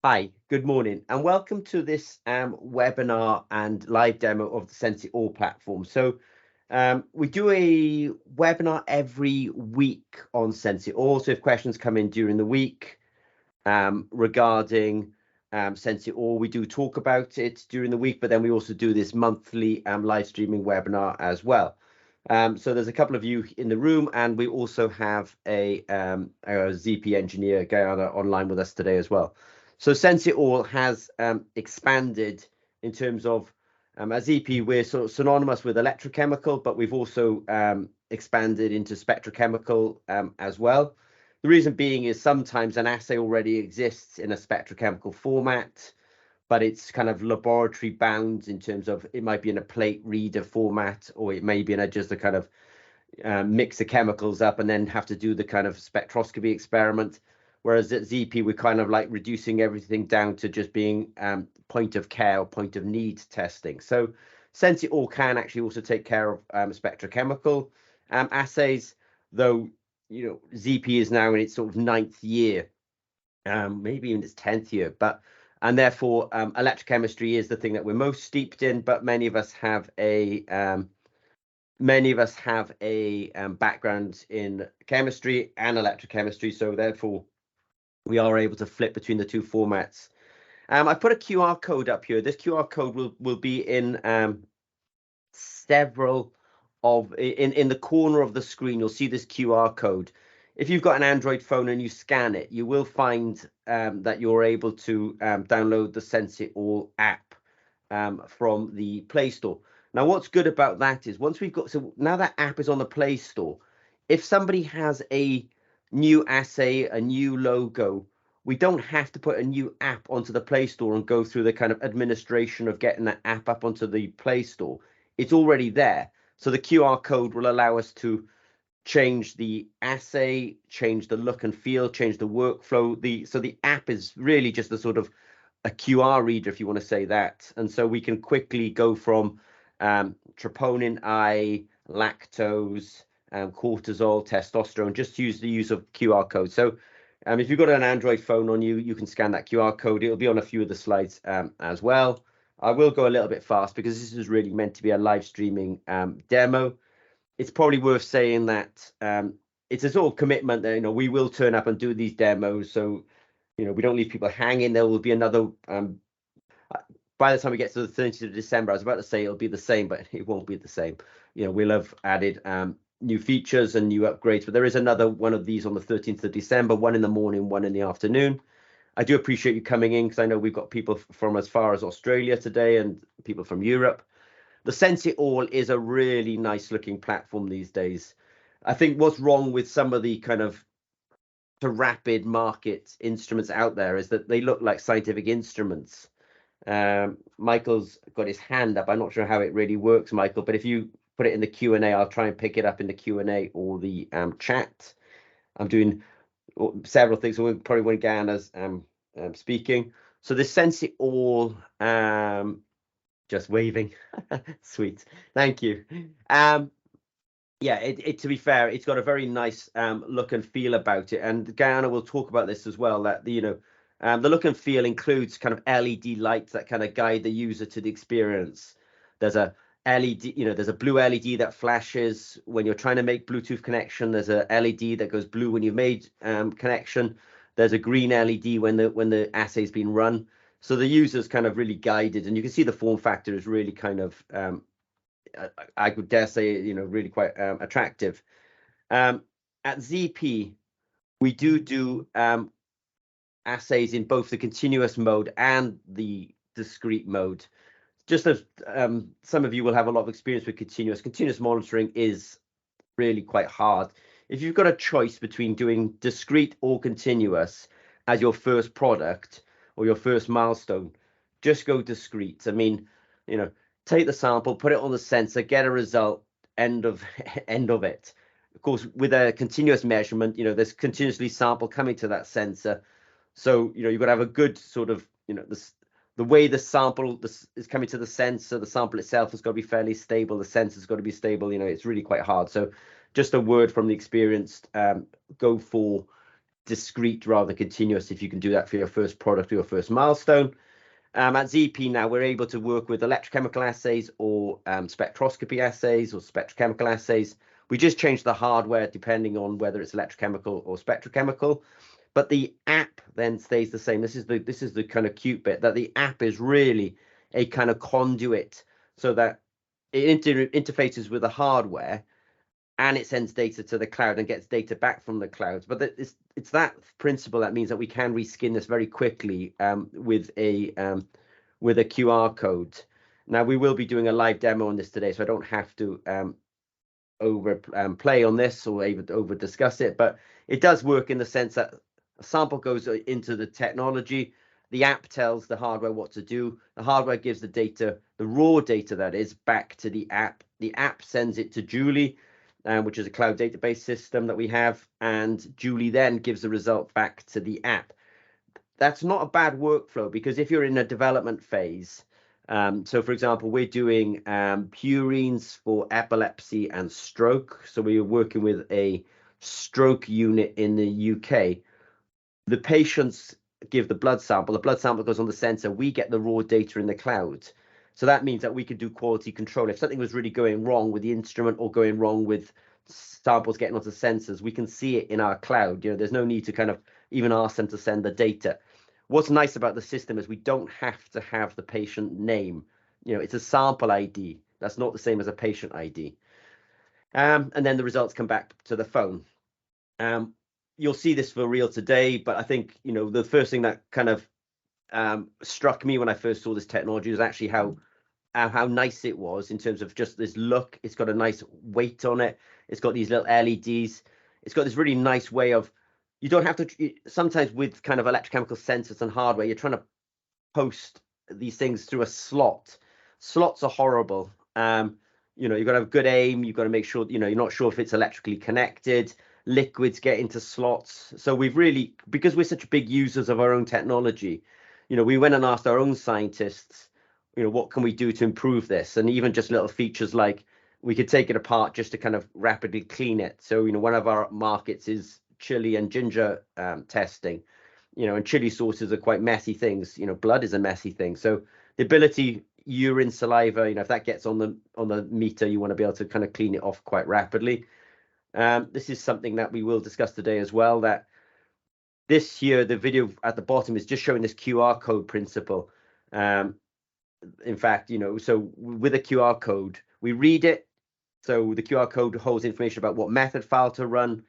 Hi, good morning, and welcome to this webinar and live demo of the Sense It All platform. So we do a webinar every week on Sense It All. So if questions come in during the week regarding Sense It All, we do talk about it during the week, but then we also do this monthly live streaming webinar as well. So there's a couple of you in the room, and we also have a ZP engineer, Guyana, online with us today as well. So Sense It All has expanded in terms of, as EP, we're sort of synonymous with electrochemical, but we've also expanded into spectrochemical as well. The reason being is sometimes an assay already exists in a spectrochemical format, but it's kind of laboratory bound in terms of it might be in a plate reader format, or it may be in just a kind of mix the chemicals up and then have to do the kind of spectroscopy experiment. Whereas at ZP, we're kind of like reducing everything down to just being point of care or point of need testing. So Sense It All can actually also take care of spectrochemical assays, though, you know, ZP is now in its sort of 9th year, maybe even its 10th year, and therefore electrochemistry is the thing that we're most steeped in, but many of us have a background in chemistry and electrochemistry, so therefore we are able to flip between the two formats. I put a QR code up here. This QR code will be in several of in the corner of the screen. You'll see this QR code. If you've got an Android phone and you scan it, you will find that you're able to download the Sense It All app from the Play Store. Now, what's good about that is so now that app is on the Play Store, if somebody has a new assay, a new logo, we don't have to put a new app onto the Play Store and go through the kind of administration of getting that app up onto the Play Store. It's already there. So the QR code will allow us to change the assay, change the look and feel, change the workflow. So the app is really just a sort of a QR reader, if you want to say that. And so we can quickly go from troponin I, lactose, cortisol, testosterone, just use the use of QR code. So if you've got an Android phone on you, you can scan that QR code. It'll be on a few of the slides as well. I will go a little bit fast because this is really meant to be a live streaming demo. It's probably worth saying that it's a sort of commitment that, you know, we will turn up and do these demos. So, you know, we don't leave people hanging. There will be another, by the time we get to the 30th of December, I was about to say it'll be the same, but it won't be the same. You know, we'll have added new features and new upgrades, but there is another one of these on the 13th of December, one in the morning, one in the afternoon. I do appreciate you coming in because I know we've got people from as far as Australia today and people from Europe. The Sense It All is a really nice looking platform these days. I think what's wrong with some of the kind of the rapid market instruments out there is that they look like scientific instruments. Michael's got his hand up. I'm not sure how it really works, Michael, but if you put it in the Q&A, I'll try and pick it up in the Q&A or the chat. I'm doing several things, so probably when Guyana's speaking. So the Sense It All, just waving. Sweet, thank you. Yeah, to be fair, it's got a very nice look and feel about it, and Guyana will talk about this as well. That the look and feel includes kind of LED lights that kind of guide the user to the experience. There's a LED, there's a blue LED that flashes when you're trying to make Bluetooth connection. There's a LED that goes blue when you've made connection. There's a green LED when the assay's been run. So the user's kind of really guided, and you can see the form factor is really kind of I would dare say, really quite attractive. At ZP, we do assays in both the continuous mode and the discrete mode. Just as some of you will have a lot of experience with continuous monitoring is really quite hard. If you've got a choice between doing discrete or continuous as your first product or your first milestone, just go discrete. I mean, take the sample, put it on the sensor, get a result, end of it. Of course, with a continuous measurement, there's continuously sample coming to that sensor. So, you've got to have a good sort of, the way the sample is coming to the sensor, the sample itself has got to be fairly stable. The sensor's got to be stable. It's really quite hard. So just a word from the experienced, go for discrete rather than continuous if you can do that for your first product or your first milestone. At ZP now, we're able to work with electrochemical assays or spectroscopy assays or spectrochemical assays. We just change the hardware depending on whether it's electrochemical or spectrochemical, but the app then stays the same. This is the kind of cute bit, that the app is really a kind of conduit so that it interfaces with the hardware and it sends data to the cloud and gets data back from the clouds. But it's that principle that means that we can reskin this very quickly with a QR code. Now we will be doing a live demo on this today, so I don't have to play on this or even over discuss it. But it does work in the sense that a sample goes into the technology. The app tells the hardware what to do. The hardware gives the data, the raw data that is, back to the app. The app sends it to Julie, which is a cloud database system that we have, and Julie then gives the result back to the app. That's not a bad workflow, because if you're in a development phase, so for example, we're doing purines for epilepsy and stroke. So we are working with a stroke unit in the UK. The patients give the blood sample goes on the sensor, we get the raw data in the cloud. So that means that we could do quality control. If something was really going wrong with the instrument or going wrong with samples getting onto sensors, we can see it in our cloud. There's no need to kind of even ask them to send the data. What's nice about the system is we don't have to have the patient name. It's a sample ID. That's not the same as a patient ID. And then the results come back to the phone. You'll see this for real today, but I think, the first thing that kind of struck me when I first saw this technology was actually how nice it was in terms of just this look. It's got a nice weight on it. It's got these little LEDs. It's got this really nice way of, you don't have to, sometimes with kind of electrochemical sensors and hardware, you're trying to post these things through a slot. Slots are horrible. You've got to have good aim. You've got to make sure, you're not sure if it's electrically connected. Liquids get into slots. So we've really, because we're such big users of our own technology, we went and asked our own scientists, what can we do to improve this? And even just little features like we could take it apart just to kind of rapidly clean it. So, one of our markets is chili and ginger testing, and chili sauces are quite messy things. Blood is a messy thing. So the ability, urine, saliva, if that gets on the meter, you want to be able to kind of clean it off quite rapidly. This is something that we will discuss today as well, that this here, the video at the bottom is just showing this QR code principle. In fact, so with a QR code, we read it. So the QR code holds information about what method file to run,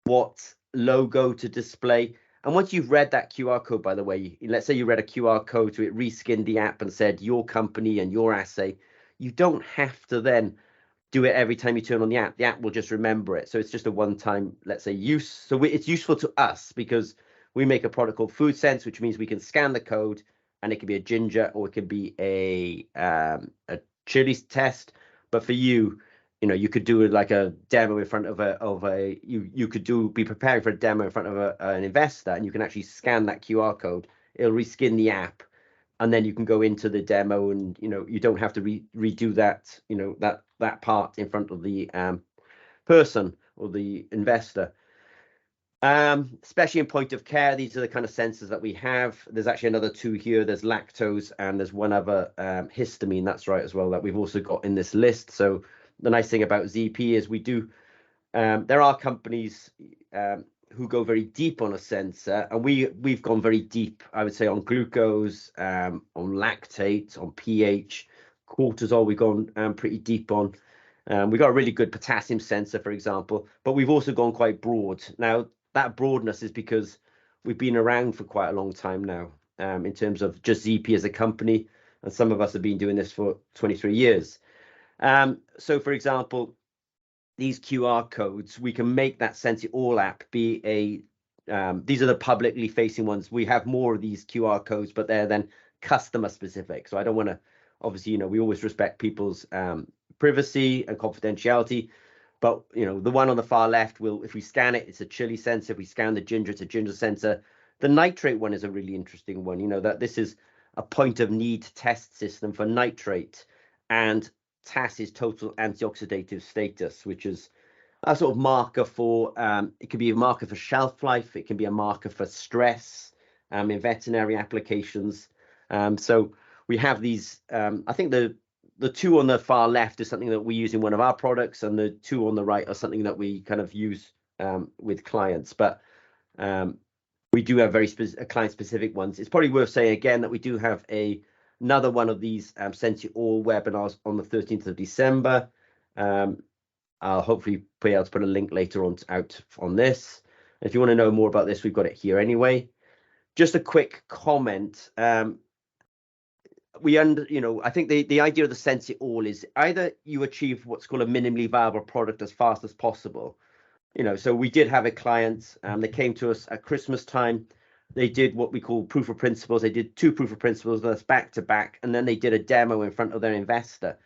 what logo to display. And once you've read that QR code, by the way, let's say you read a QR code, so it reskinned the app and said your company and your assay, you don't have to then do it every time you turn on the app. The app will just remember it. So it's just a one-time, let's say, use. So it's useful to us because we make a product called Food Sense, which means we can scan the code and it can be a ginger or it can be a chili test. But for you, you could do it like a demo in front of you could be preparing for a demo in front of an investor, and you can actually scan that QR code. It'll reskin the app, and then you can go into the demo, and you don't have to redo that that part in front of the person or the investor. Especially in point of care, these are the kind of sensors that we have. There's actually another two here. There's lactose and there's one other histamine, that's right, as well, that we've also got in this list. So the nice thing about ZP is we do, there are companies who go very deep on a sensor, and we've gone very deep, I would say, on glucose, on lactate, on pH, cortisol, we've gone pretty deep on. We've got a really good potassium sensor, for example, but we've also gone quite broad. Now, that broadness is because we've been around for quite a long time now, in terms of just ZP as a company, and some of us have been doing this for 23 years. So, for example, these QR codes, we can make that Sensi All app be these are the publicly facing ones. We have more of these QR codes, but they're then customer specific. So I don't want to, obviously, we always respect people's privacy and confidentiality. But, the one on the far left if we scan it, it's a chili sensor. If we scan the ginger, it's a ginger sensor. The nitrate one is a really interesting one, that this is a point of need test system for nitrate, and TAS is total antioxidative status, which is a sort of marker for, it could be a marker for shelf life, it can be a marker for stress in veterinary applications. So we have these, I think the two on the far left is something that we use in one of our products, and the two on the right are something that we kind of use with clients. But we do have very client-specific ones. It's probably worth saying again that we do have another one of these Sensi All webinars on the 13th of December. I'll hopefully be able to put a link later on out on this. If you want to know more about this, we've got it here anyway. Just a quick comment. I think the idea of the Sense It All is either you achieve what's called a minimally viable product as fast as possible. So we did have a client, they came to us at Christmas time. They did what we call proof of principles. They did 2 proof of principles with us back to back, and then they did a demo in front of their investor.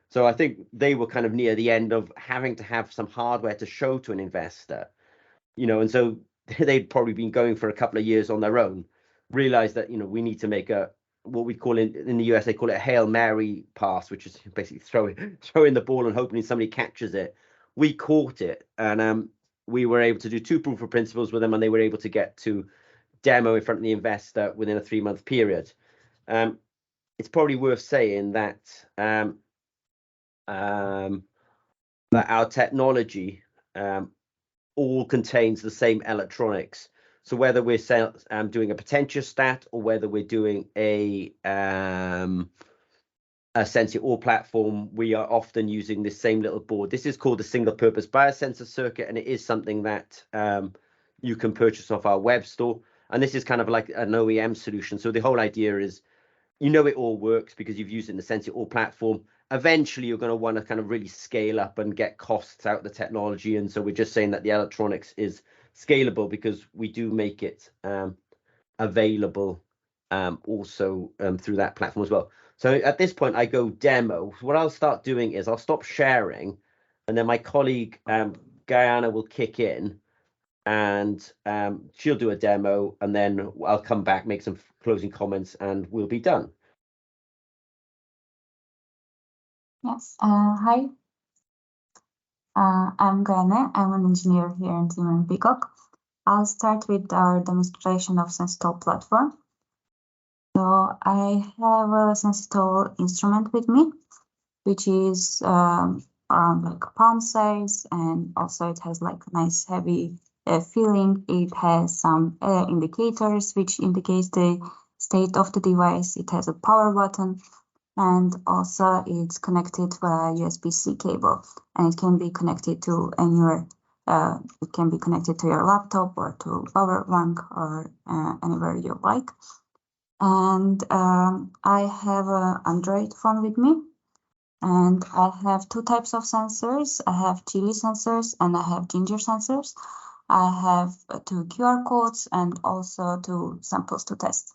So I think they were kind of near the end of having to have some hardware to show to an investor, and so they'd probably been going for a couple of years on their own, realized that, we need to make what we call in the US, they call it a Hail Mary pass, which is basically throwing the ball and hoping somebody catches it. We caught it, and we were able to do 2 proof of principles with them, and they were able to get to demo in front of the investor within a 3-month period. It's probably worth saying that that our technology all contains the same electronics. So whether we're doing a potentiostat or whether we're doing a Sense It All platform, we are often using this same little board. This is called the single-purpose biosensor circuit, and it is something that you can purchase off our web store. And this is kind of like an OEM solution. So the whole idea is, it all works because you've used it in the Sense It All platform. Eventually, you're going to want to kind of really scale up and get costs out of the technology. And so we're just saying that the electronics is scalable because we do make it available also through that platform as well. So at this point, I go demo. What I'll start doing is I'll stop sharing, and then my colleague Guyana will kick in, and she'll do a demo, and then I'll come back, make some closing comments, and we'll be done. Yes. Hi. I'm Guyana. I'm an engineer here in Team Peacock. I'll start with our demonstration of SensiTol platform. So I have a SensiTol instrument with me, which is around like palm size, and also it has like a nice heavy feeling. It has some indicators which indicates the state of the device. It has a power button, and also it's connected via USB-C cable, and it can be connected to anywhere. It can be connected to your laptop or to power bank or anywhere you like. And I have an Android phone with me, and I have 2 types of sensors. I have chili sensors and I have ginger sensors. I have 2 QR codes and also 2 samples to test.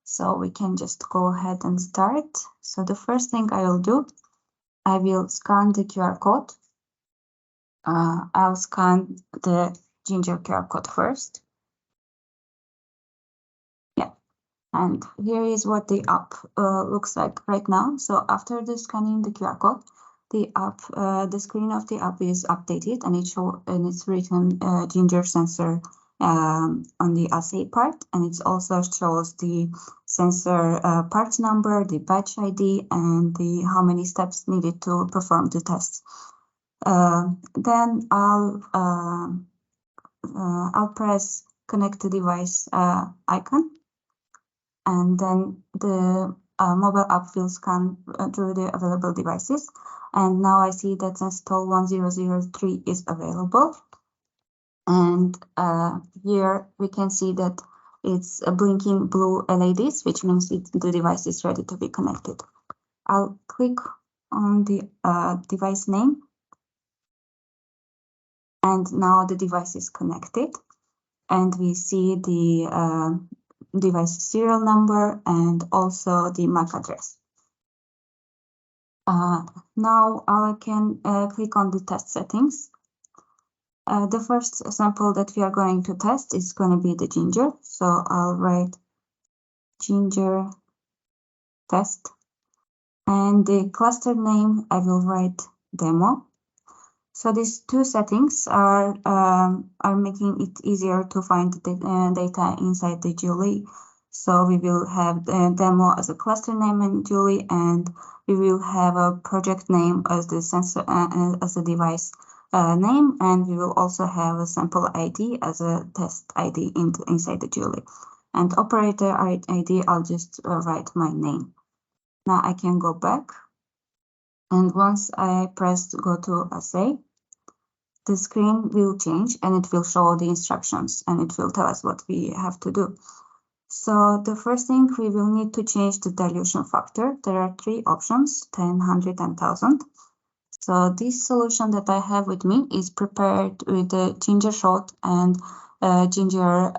So we can just go ahead and start. So the first thing I will do, I will scan the QR code. I'll scan the ginger QR code first. Yeah, and here is what the app looks like right now. So after the scanning the QR code, the app, the screen of the app is updated, and it's written ginger sensor on the assay part, and it also shows the sensor part number, the batch ID, and the how many steps needed to perform the test. Then I'll press connect to device icon, and then the mobile app will scan through the available devices. And now I see that SensiTol 1003 is available. And here we can see that it's a blinking blue LEDs, which means the device is ready to be connected. I'll click on the device name. And now the device is connected. And we see the device serial number and also the MAC address. Now I can click on the test settings. The first sample that we are going to test is going to be the ginger. So I'll write ginger test. And the cluster name, I will write demo. So these two settings are making it easier to find the data inside the Julie. So we will have the demo as a cluster name in Julie, and we will have a project name as the sensor as a device name, and we will also have a sample ID as a test ID inside the Julie. And operator ID, I'll just write my name. Now I can go back, and once I press go to assay, the screen will change and it will show the instructions and it will tell us what we have to do. So the first thing, we will need to change the dilution factor. There are three options, 10, 100, and 1000. So this solution that I have with me is prepared with the ginger shot and ginger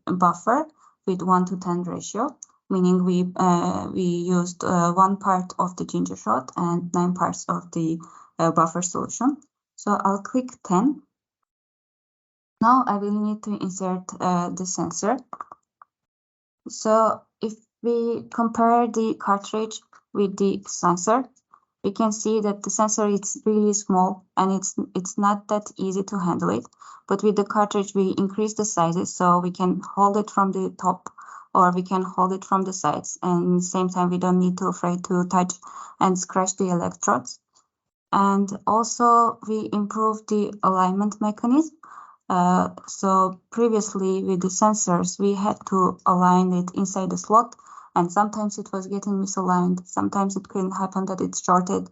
buffer with 1:10 ratio, meaning we used 1 part of the ginger shot and 9 parts of the buffer solution. So I'll click 10. Now I will need to insert the sensor. So if we compare the cartridge with the sensor, we can see that the sensor is really small and it's not that easy to handle it. But with the cartridge, we increase the sizes so we can hold it from the top or we can hold it from the sides. And at the same time, we don't need to afraid to touch and scratch the electrodes. And also we improve the alignment mechanism. So previously with the sensors, we had to align it inside the slot, and sometimes it was getting misaligned. Sometimes it couldn't happen that it's shorted.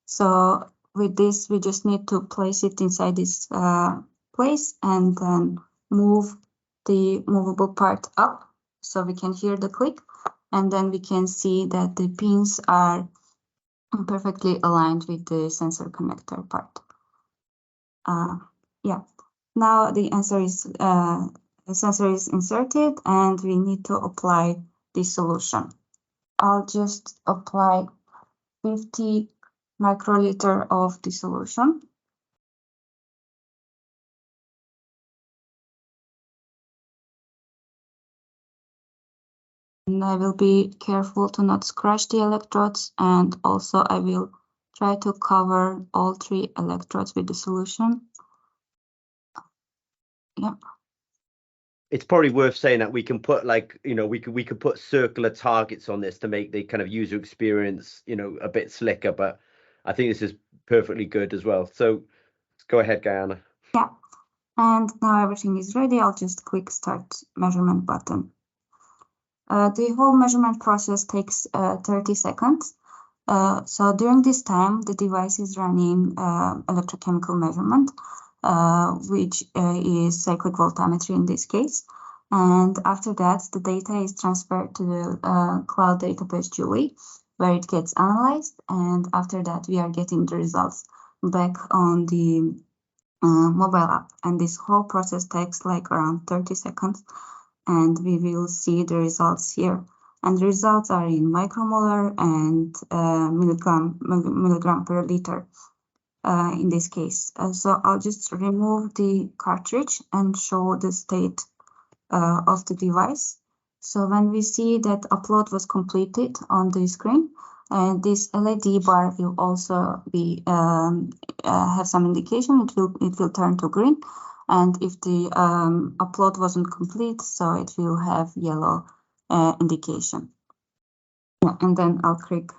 So with this, we just need to place it inside this place and then move the movable part up so we can hear the click. And then we can see that the pins are perfectly aligned with the sensor connector part. Yeah. Now the sensor is inserted and we need to apply the solution. I'll just apply 50 microliter of the solution. And I will be careful to not scratch the electrodes, and also I will try to cover all 3 electrodes with the solution. Yeah. It's probably worth saying that we can put we could put circular targets on this to make the kind of user experience, a bit slicker, but I think this is perfectly good as well. So go ahead, Guyana. Yeah. And now everything is ready. I'll just click start measurement button. The whole measurement process takes 30 seconds. So during this time, the device is running electrochemical measurement, which is cyclic voltammetry in this case. And after that, the data is transferred to the cloud database Julie, where it gets analyzed. And after that, we are getting the results back on the mobile app. And this whole process takes like around 30 seconds. And we will see the results here. And the results are in micromolar and milligram per liter in this case. So I'll just remove the cartridge and show the state of the device. So when we see that upload was completed on the screen, this LED bar will also be have some indication. It will turn to green. And if the upload wasn't complete, so it will have yellow indication. Yeah, and then I'll click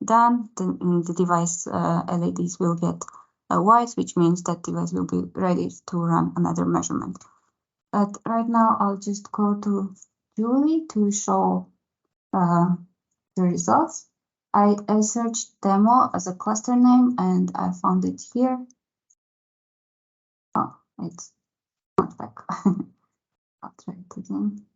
done. The device LEDs will get white, which means that device will be ready to run another measurement. But right now, I'll just go to Julie to show the results. I searched demo as a cluster name and I found it here. Oh, it's not back. I'll try it again.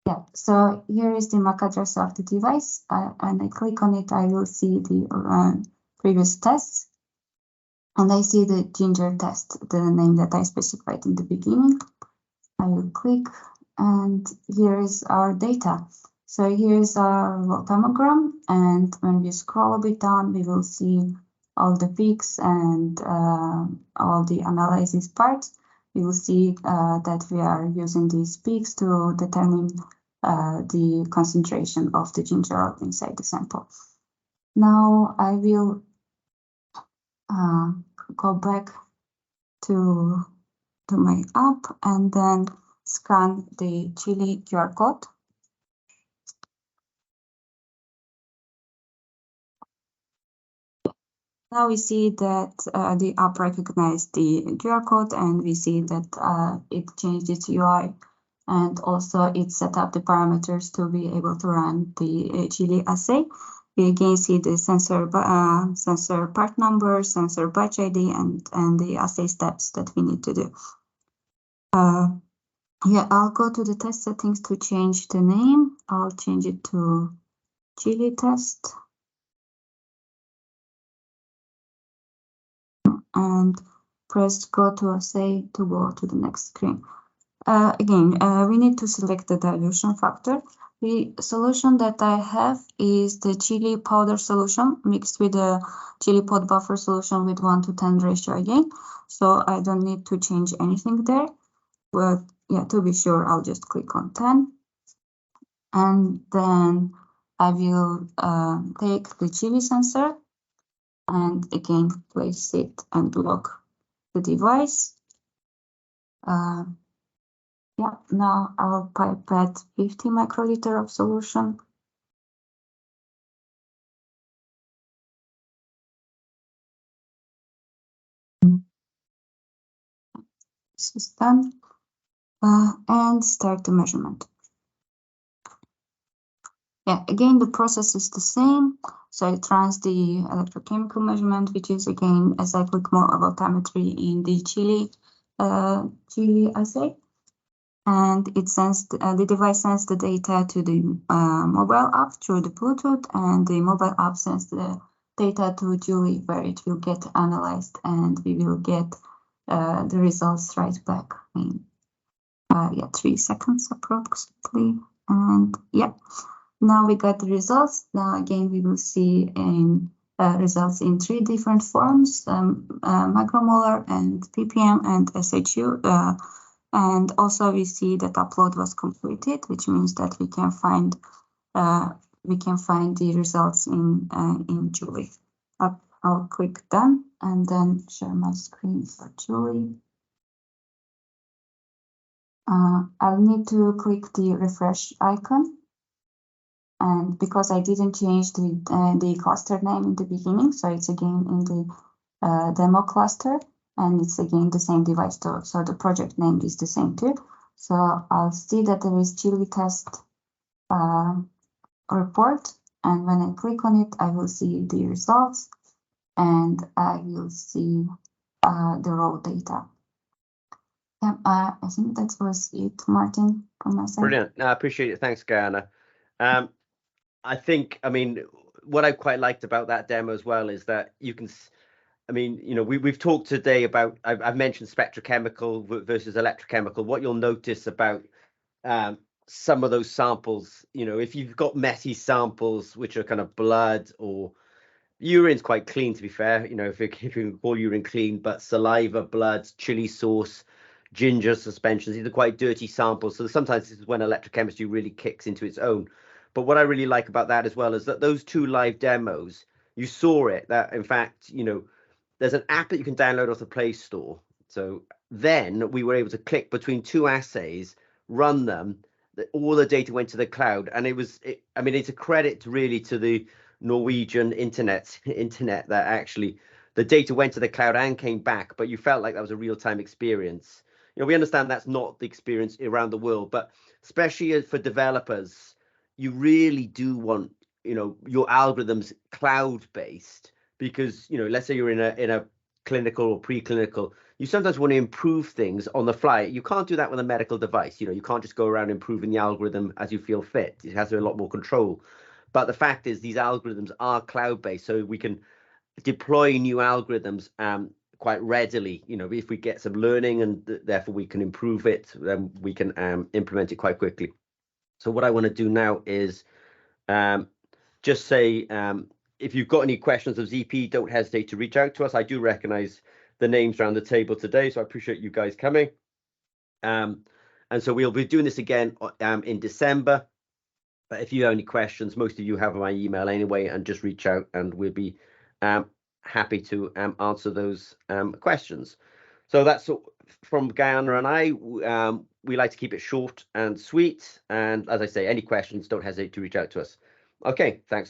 Yeah, so here is the MAC address of the device. And I click on it, I will see the previous tests. And I see the ginger test, the name that I specified in the beginning. I will click, and here is our data. So here's our voltammogram, and when we scroll a bit down, we will see all the peaks and all the analysis parts. We will see that we are using these peaks to determine the concentration of the ginger ale inside the sample. Now I will go back to my app and then scan the chili QR code. Now we see that the app recognized the QR code, and we see that it changed its UI, and also it set up the parameters to be able to run the chili assay. We again see the sensor part number, sensor batch ID, and the assay steps that we need to do. Yeah, I'll go to the test settings to change the name. I'll change it to chili test. And press go to assay to go to the next screen. Again, we need to select the dilution factor. The solution that I have is the chili powder solution mixed with the chili pot buffer solution with 1:10 ratio again. So I don't need to change anything there. But yeah, to be sure, I'll just click on 10. And then I will take the chili sensor and again place it and lock the device. Yeah, now I'll pipette 50 microliter of solution. This is done. And start the measurement. Yeah, again, the process is the same. So it runs the electrochemical measurement, which is again a cyclic voltammetry in the chili assay. And it sends the device sends the data to the mobile app through the Bluetooth, and the mobile app sends the data to Julie, where it will get analyzed, and we will get the results right back in 3 seconds approximately. And yeah, now we got the results. Now again, we will see in results in 3 different forms: micromolar and ppm and SHU. And also we see that upload was completed, which means that we can find the results in Julie. I'll click done and then share my screen for Julie. I'll need to click the refresh icon, and because I didn't change the cluster name in the beginning, so it's again in the demo cluster. And it's again the same device too, so the project name is the same too. So I'll see that there is chili test report, and when I click on it, I will see the results, and I will see the raw data. Yeah, I think that was it, Martin, from my side. Brilliant. No, I appreciate it. Thanks, Gayana. I think, I mean, what I quite liked about that demo as well is that you can. I mean, you know, we've talked today about, I've mentioned spectrochemical versus electrochemical. What you'll notice about some of those samples, you know, if you've got messy samples, which are kind of blood, or urine's quite clean, to be fair, you know, if you can call urine clean, but saliva, blood, chili sauce, ginger suspensions, these are quite dirty samples. So sometimes this is when electrochemistry really kicks into its own. But what I really like about that as well is that those 2 live demos, you saw it, that in fact, you know, there's an app that you can download off the Play Store. So then we were able to click between 2 assays, run them, all the data went to the cloud. And I mean, it's a credit really to the Norwegian internet that actually the data went to the cloud and came back, but you felt like that was a real-time experience. You know, we understand that's not the experience around the world, but especially for developers, you really do want, you know, your algorithms cloud-based. Because, you know, let's say you're in a clinical or preclinical, you sometimes want to improve things on the fly. You can't do that with a medical device. You know, you can't just go around improving the algorithm as you feel fit. It has a lot more control. But the fact is, these algorithms are cloud-based, so we can deploy new algorithms quite readily. You know, if we get some learning and therefore we can improve it, then we can implement it quite quickly. So what I want to do now is just say, if you've got any questions of ZP, don't hesitate to reach out to us. I do recognize the names around the table today, so I appreciate you guys coming. And so we'll be doing this again in December. But if you have any questions, most of you have my email anyway, and just reach out and we'll be happy to answer those questions. So that's from Guyana and I. We like to keep it short and sweet. And as I say, any questions, don't hesitate to reach out to us. Okay, thanks so much.